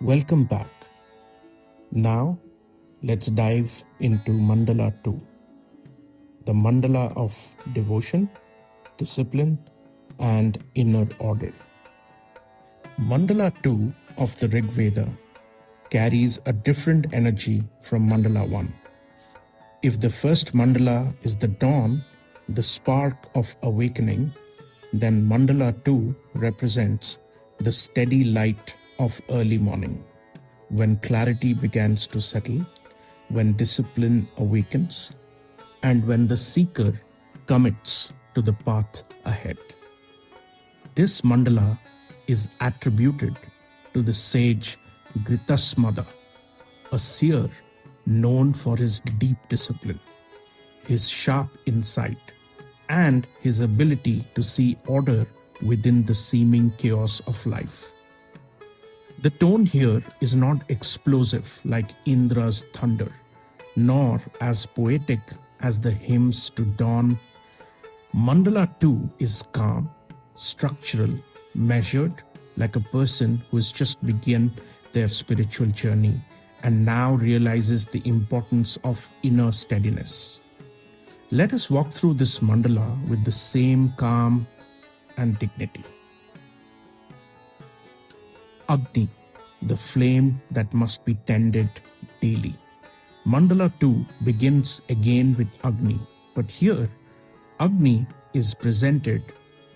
Welcome back. Now, let's dive into Mandala 2, the mandala of devotion, discipline, and inner order. Mandala 2 of the Rig Veda carries a different energy from Mandala 1. If the first mandala is the dawn, the spark of awakening, then Mandala 2 represents the steady light of early morning, when clarity begins to settle, when discipline awakens, and when the seeker commits to the path ahead. This mandala is attributed to the sage Gritasmada, a seer known for his deep discipline, his sharp insight, and his ability to see order within the seeming chaos of life. The tone here is not explosive like Indra's thunder, nor as poetic as the hymns to dawn. Mandala 2 is calm, structural, measured, like a person who has just begun their spiritual journey and now realizes the importance of inner steadiness. Let us walk through this mandala with the same calm and dignity. Agni, the flame that must be tended daily. Mandala 2 begins again with Agni, but here Agni is presented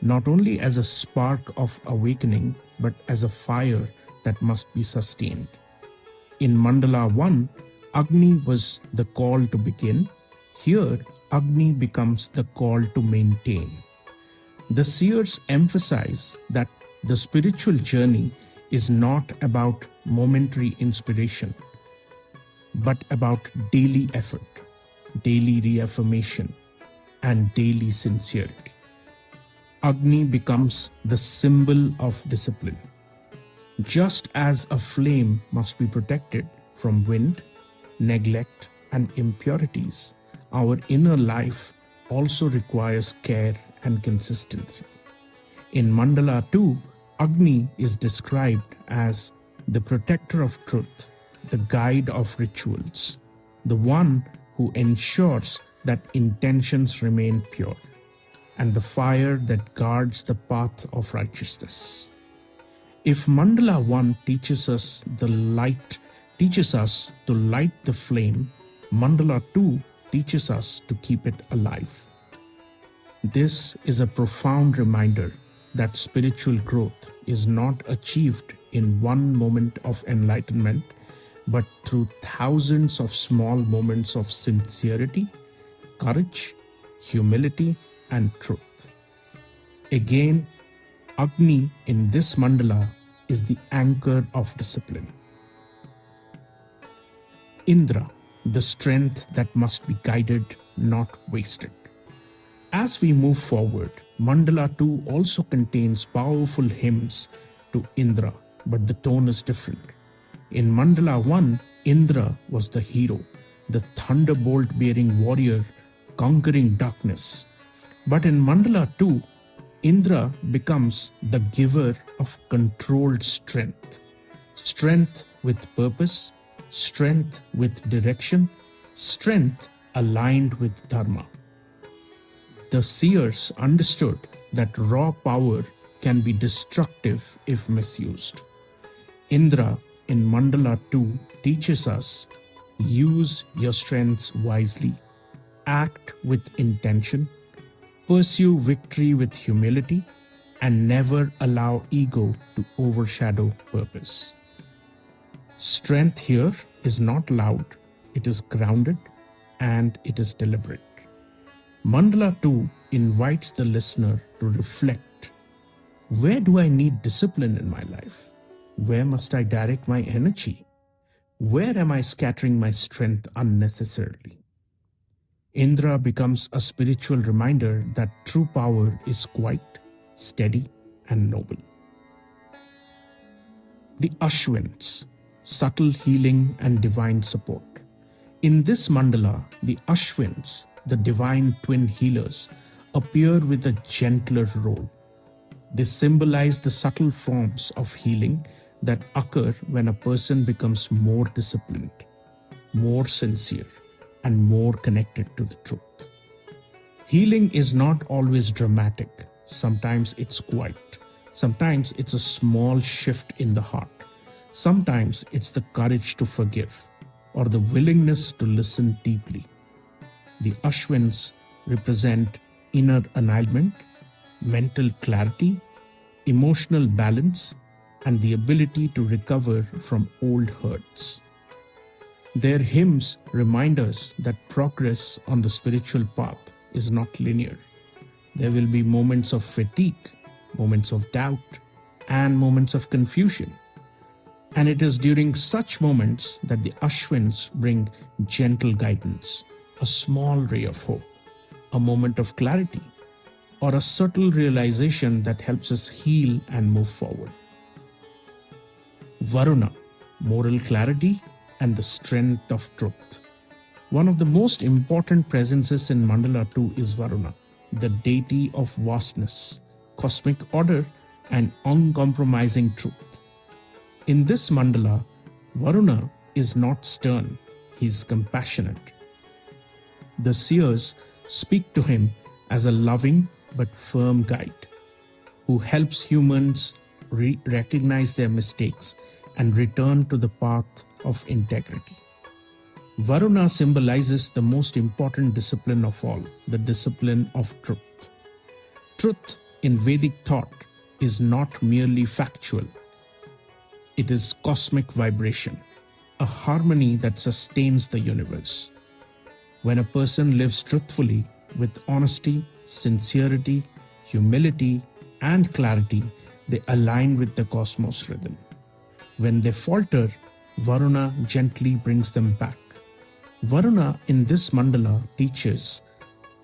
not only as a spark of awakening but as a fire that must be sustained. In Mandala 1, Agni was the call to begin. Here, Agni becomes the call to maintain. The seers emphasize that the spiritual journey is not about momentary inspiration, but about daily effort, daily reaffirmation, and daily sincerity. Agni becomes the symbol of discipline. Just as a flame must be protected from wind, neglect, and impurities, our inner life also requires care and consistency. In Mandala 2, Agni is described as the protector of truth, the guide of rituals, the one who ensures that intentions remain pure, and the fire that guards the path of righteousness. If Mandala 1 teaches us to light the flame, Mandala 2 teaches us to keep it alive. This is a profound reminder that spiritual growth is not achieved in one moment of enlightenment, but through thousands of small moments of sincerity, courage, humility, and truth. Again, Agni in this mandala is the anchor of discipline. Indra, the strength that must be guided, not wasted. As we move forward, Mandala 2 also contains powerful hymns to Indra, but the tone is different. In Mandala 1, Indra was the hero, the thunderbolt-bearing warrior conquering darkness. But in Mandala 2, Indra becomes the giver of controlled strength. Strength with purpose, strength with direction, strength aligned with dharma. The seers understood that raw power can be destructive if misused. Indra in Mandala 2 teaches us, use your strengths wisely, act with intention, pursue victory with humility, and never allow ego to overshadow purpose. Strength here is not loud, it is grounded, and it is deliberate. Mandala 2 invites the listener to reflect. Where do I need discipline in my life? Where must I direct my energy? Where am I scattering my strength unnecessarily? Indra becomes a spiritual reminder that true power is quiet, steady, and noble. The Ashwins, subtle healing and divine support. In this mandala, the Ashwins, the divine twin healers, appear with a gentler role. They symbolize the subtle forms of healing that occur when a person becomes more disciplined, more sincere, and more connected to the truth. Healing is not always dramatic. Sometimes it's quiet. Sometimes it's a small shift in the heart. Sometimes it's the courage to forgive or the willingness to listen deeply. The Ashwins represent inner alignment, mental clarity, emotional balance, and the ability to recover from old hurts. Their hymns remind us that progress on the spiritual path is not linear. There will be moments of fatigue, moments of doubt, and moments of confusion. And it is during such moments that the Ashwins bring gentle guidance, a small ray of hope, a moment of clarity, or a subtle realization that helps us heal and move forward. Varuna, moral clarity and the strength of truth. One of the most important presences in Mandala 2 is Varuna, the deity of vastness, cosmic order, and uncompromising truth. In this mandala, Varuna is not stern, he is compassionate. The seers speak to him as a loving but firm guide who helps humans recognize their mistakes and return to the path of integrity. Varuna symbolizes the most important discipline of all, the discipline of truth. Truth in Vedic thought is not merely factual. It is cosmic vibration, a harmony that sustains the universe. When a person lives truthfully with honesty, sincerity, humility, and clarity, they align with the cosmos rhythm. When they falter, Varuna gently brings them back. Varuna in this mandala teaches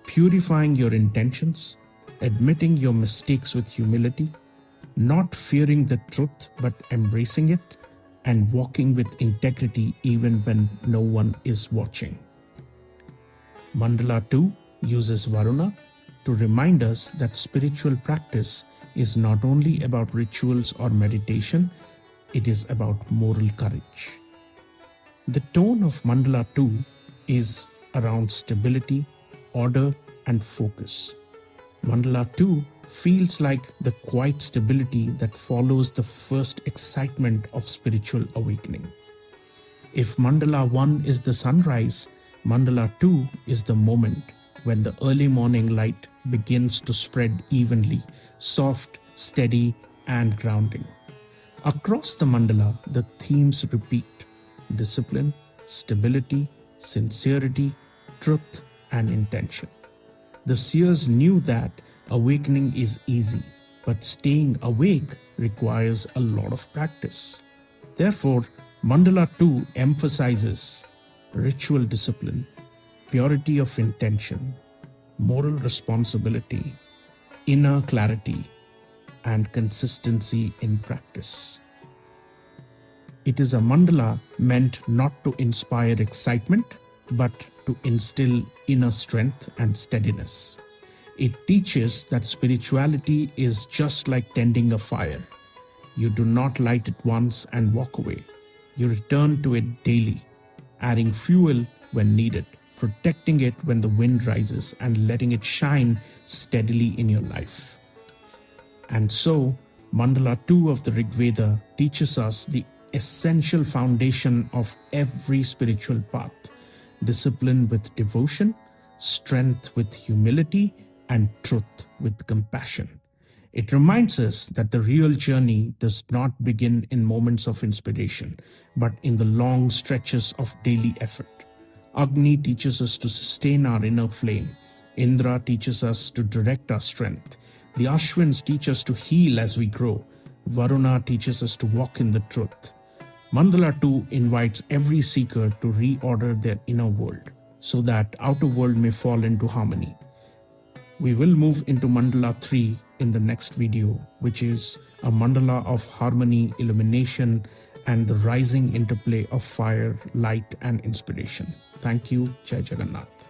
purifying your intentions, admitting your mistakes with humility, not fearing the truth but embracing it, and walking with integrity even when no one is watching. Mandala 2 uses Varuna to remind us that spiritual practice is not only about rituals or meditation, it is about moral courage. The tone of Mandala 2 is around stability, order, and focus. Mandala 2 feels like the quiet stability that follows the first excitement of spiritual awakening. If Mandala 1 is the sunrise, Mandala 2 is the moment when the early morning light begins to spread evenly, soft, steady, and grounding. Across the mandala, the themes repeat: discipline, stability, sincerity, truth, and intention. The seers knew that awakening is easy, but staying awake requires a lot of practice. Therefore, Mandala 2 emphasizes ritual discipline, purity of intention, moral responsibility, inner clarity, and consistency in practice. It is a mandala meant not to inspire excitement, but to instill inner strength and steadiness. It teaches that spirituality is just like tending a fire. You do not light it once and walk away. You return to it daily, adding fuel when needed, protecting it when the wind rises, and letting it shine steadily in your life. And so, Mandala 2 of the Rig Veda teaches us the essential foundation of every spiritual path: discipline with devotion, strength with humility, and truth with compassion. It reminds us that the real journey does not begin in moments of inspiration, but in the long stretches of daily effort. Agni teaches us to sustain our inner flame. Indra teaches us to direct our strength. The Ashwins teach us to heal as we grow. Varuna teaches us to walk in the truth. Mandala 2 invites every seeker to reorder their inner world so that outer world may fall into harmony. We will move into Mandala 3 in the next video, which is a mandala of harmony, illumination, and the rising interplay of fire, light, and inspiration. Thank you. Jai Jagannath.